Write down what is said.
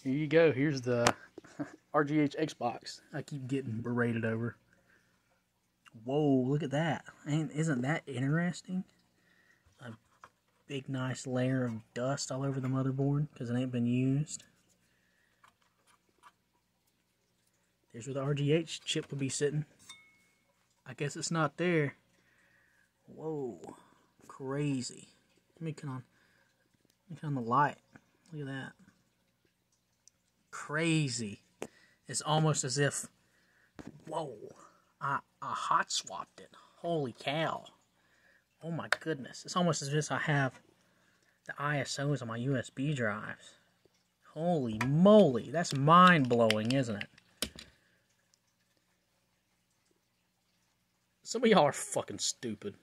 Here you go. Here's the RGH Xbox I keep getting berated over. Whoa, look at that. Isn't that interesting? A big nice layer of dust all over the motherboard because it ain't been used. There's where the RGH chip would be sitting. I guess it's not there. Whoa, crazy. Let me turn on the light. Look at that. Crazy. It's almost as if, whoa, I hot swapped it. Holy cow. Oh my goodness. It's almost as if I have the ISOs on my USB drives. Holy moly. That's mind-blowing, isn't it? Some of y'all are fucking stupid.